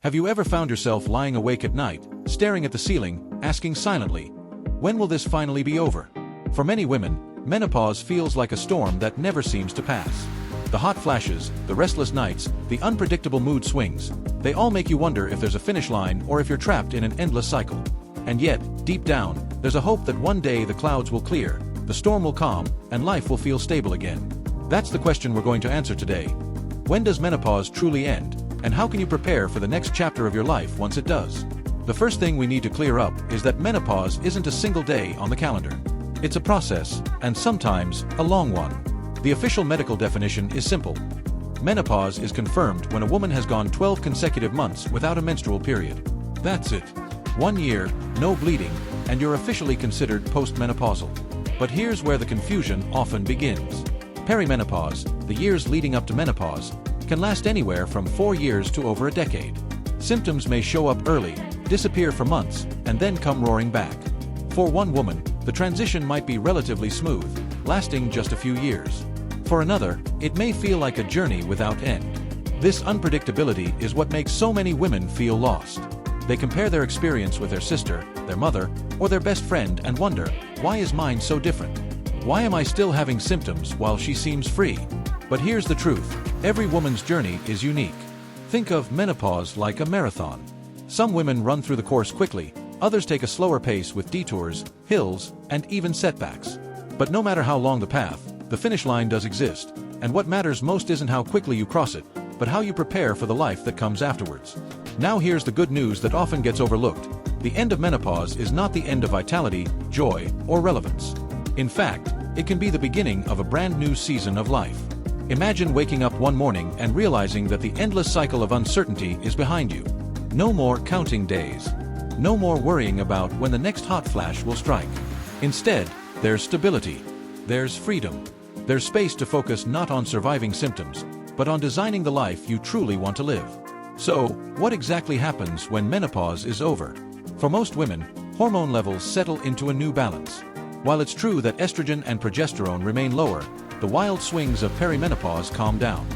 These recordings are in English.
Have you ever found yourself lying awake at night, staring at the ceiling, asking silently, when will this finally be over? For many women, menopause feels like a storm that never seems to pass. The hot flashes, the restless nights, the unpredictable mood swings, they all make you wonder if there's a finish line or if you're trapped in an endless cycle. And yet, deep down, there's a hope that one day the clouds will clear, the storm will calm, and life will feel stable again. That's the question we're going to answer today. When does menopause truly end, and how can you prepare for the next chapter of your life once it does? The first thing we need to clear up is that menopause isn't a single day on the calendar. It's a process, and sometimes, a long one. The official medical definition is simple. Menopause is confirmed when a woman has gone 12 consecutive months without a menstrual period. That's it. 1 year, no bleeding, and you're officially considered postmenopausal. But here's where the confusion often begins. Perimenopause, the years leading up to menopause, can last anywhere from 4 years to over a decade. Symptoms may show up early, disappear for months, and then come roaring back. For one woman, the transition might be relatively smooth, lasting just a few years. For another, it may feel like a journey without end. This unpredictability is what makes so many women feel lost. They compare their experience with their sister, their mother, or their best friend and wonder, why is mine so different? Why am I still having symptoms while she seems free? But here's the truth, every woman's journey is unique. Think of menopause like a marathon. Some women run through the course quickly, others take a slower pace with detours, hills, and even setbacks. But no matter how long the path, the finish line does exist, and what matters most isn't how quickly you cross it, but how you prepare for the life that comes afterwards. Now here's the good news that often gets overlooked. The end of menopause is not the end of vitality, joy, or relevance. In fact, it can be the beginning of a brand new season of life. Imagine waking up one morning and realizing that the endless cycle of uncertainty is behind you. No more counting days. No more worrying about when the next hot flash will strike. Instead, there's stability. There's freedom. There's space to focus not on surviving symptoms, but on designing the life you truly want to live. So, what exactly happens when menopause is over? For most women, hormone levels settle into a new balance. While it's true that estrogen and progesterone remain lower, the wild swings of perimenopause calm down.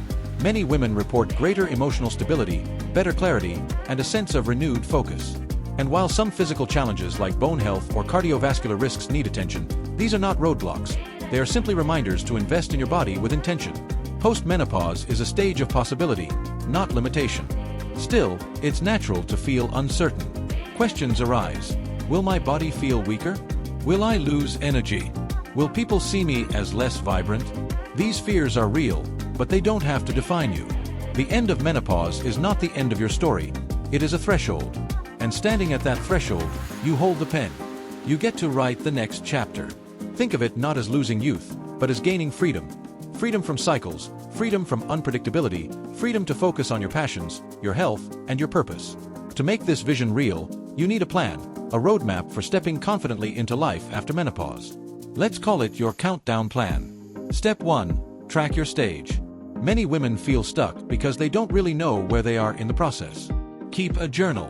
Many women report greater emotional stability, better clarity, and a sense of renewed focus. And while some physical challenges like bone health or cardiovascular risks need attention, these are not roadblocks. They are simply reminders to invest in your body with intention. Postmenopause is a stage of possibility, not limitation. Still, it's natural to feel uncertain. Questions arise. Will my body feel weaker? Will I lose energy? Will people see me as less vibrant? These fears are real, but they don't have to define you. The end of menopause is not the end of your story. It is a threshold. And standing at that threshold, you hold the pen. You get to write the next chapter. Think of it not as losing youth, but as gaining freedom. Freedom from cycles, freedom from unpredictability, freedom to focus on your passions, your health, and your purpose. To make this vision real, you need a plan, a roadmap for stepping confidently into life after menopause. Let's call it your countdown plan. Step 1. Track your stage. Many women feel stuck because they don't really know where they are in the process. Keep a journal.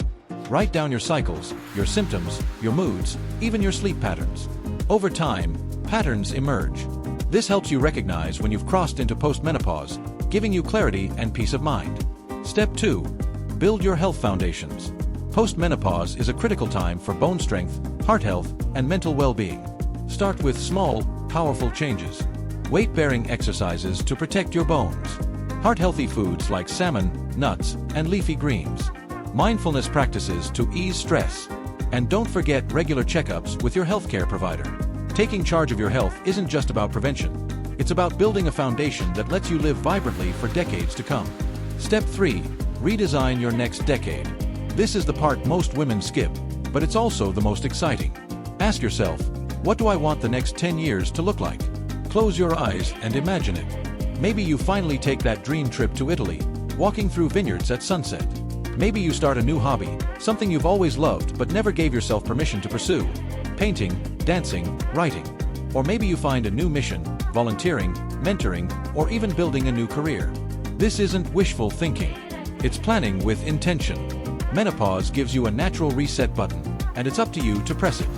Write down your cycles, your symptoms, your moods, even your sleep patterns. Over time, patterns emerge. This helps you recognize when you've crossed into postmenopause, giving you clarity and peace of mind. Step 2. Build your health foundations. Postmenopause is a critical time for bone strength, heart health, and mental well-being. Start with small, powerful changes. Weight-bearing exercises to protect your bones. Heart-healthy foods like salmon, nuts, and leafy greens. Mindfulness practices to ease stress. And don't forget regular checkups with your healthcare provider. Taking charge of your health isn't just about prevention. It's about building a foundation that lets you live vibrantly for decades to come. Step 3. Redesign your next decade. This is the part most women skip, but it's also the most exciting. Ask yourself, what do I want the next 10 years to look like? Close your eyes and imagine it. Maybe you finally take that dream trip to Italy, walking through vineyards at sunset. Maybe you start a new hobby, something you've always loved but never gave yourself permission to pursue. Painting, dancing, writing. Or maybe you find a new mission, volunteering, mentoring, or even building a new career. This isn't wishful thinking. It's planning with intention. Menopause gives you a natural reset button, and it's up to you to press it.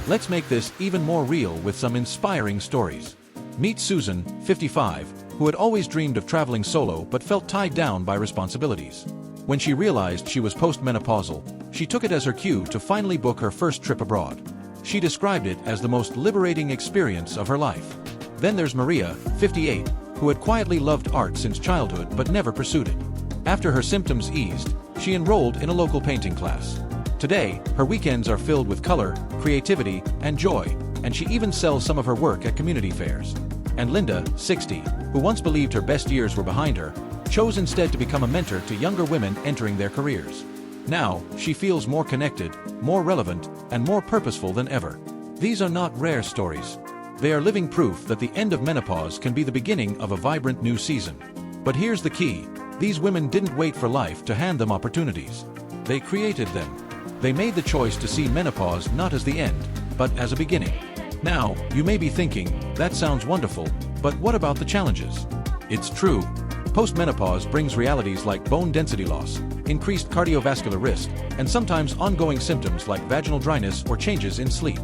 Let's make this even more real with some inspiring stories. Meet Susan, 55, who had always dreamed of traveling solo but felt tied down by responsibilities. When she realized she was postmenopausal, she took it as her cue to finally book her first trip abroad. She described it as the most liberating experience of her life. Then there's Maria, 58, who had quietly loved art since childhood but never pursued it. After her symptoms eased, she enrolled in a local painting class. Today, her weekends are filled with color, creativity, and joy, and she even sells some of her work at community fairs. And Linda, 60, who once believed her best years were behind her, chose instead to become a mentor to younger women entering their careers. Now, she feels more connected, more relevant, and more purposeful than ever. These are not rare stories. They are living proof that the end of menopause can be the beginning of a vibrant new season. But here's the key. These women didn't wait for life to hand them opportunities. They created them. They made the choice to see menopause not as the end, but as a beginning. Now, you may be thinking, that sounds wonderful, but what about the challenges? It's true. Postmenopause brings realities like bone density loss, increased cardiovascular risk, and sometimes ongoing symptoms like vaginal dryness or changes in sleep.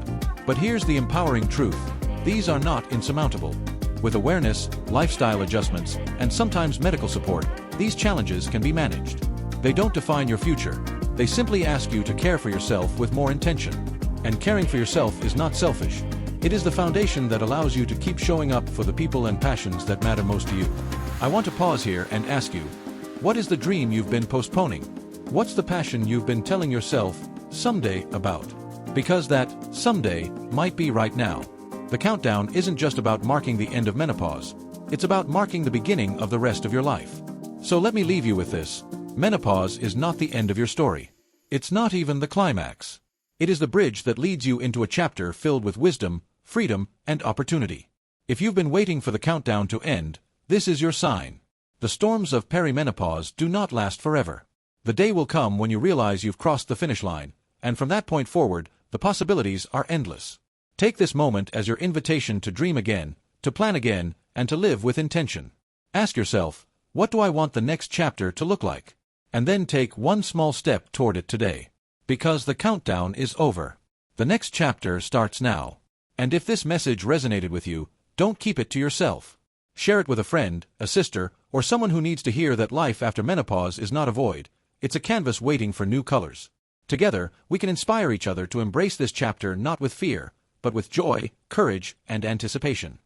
But here's the empowering truth. These are not insurmountable. With awareness, lifestyle adjustments, and sometimes medical support, these challenges can be managed. They don't define your future. They simply ask you to care for yourself with more intention. And caring for yourself is not selfish. It is the foundation that allows you to keep showing up for the people and passions that matter most to you. I want to pause here and ask you, what is the dream you've been postponing? What's the passion you've been telling yourself someday about? Because that someday might be right now. The countdown isn't just about marking the end of menopause. It's about marking the beginning of the rest of your life. So let me leave you with this. Menopause is not the end of your story. It's not even the climax. It is the bridge that leads you into a chapter filled with wisdom, freedom, and opportunity. If you've been waiting for the countdown to end, this is your sign. The storms of perimenopause do not last forever. The day will come when you realize you've crossed the finish line, and from that point forward, the possibilities are endless. Take this moment as your invitation to dream again, to plan again, and to live with intention. Ask yourself, what do I want the next chapter to look like? And then take one small step toward it today. Because the countdown is over. The next chapter starts now. And if this message resonated with you, don't keep it to yourself. Share it with a friend, a sister, or someone who needs to hear that life after menopause is not a void. It's a canvas waiting for new colors. Together, we can inspire each other to embrace this chapter not with fear, but with joy, courage, and anticipation.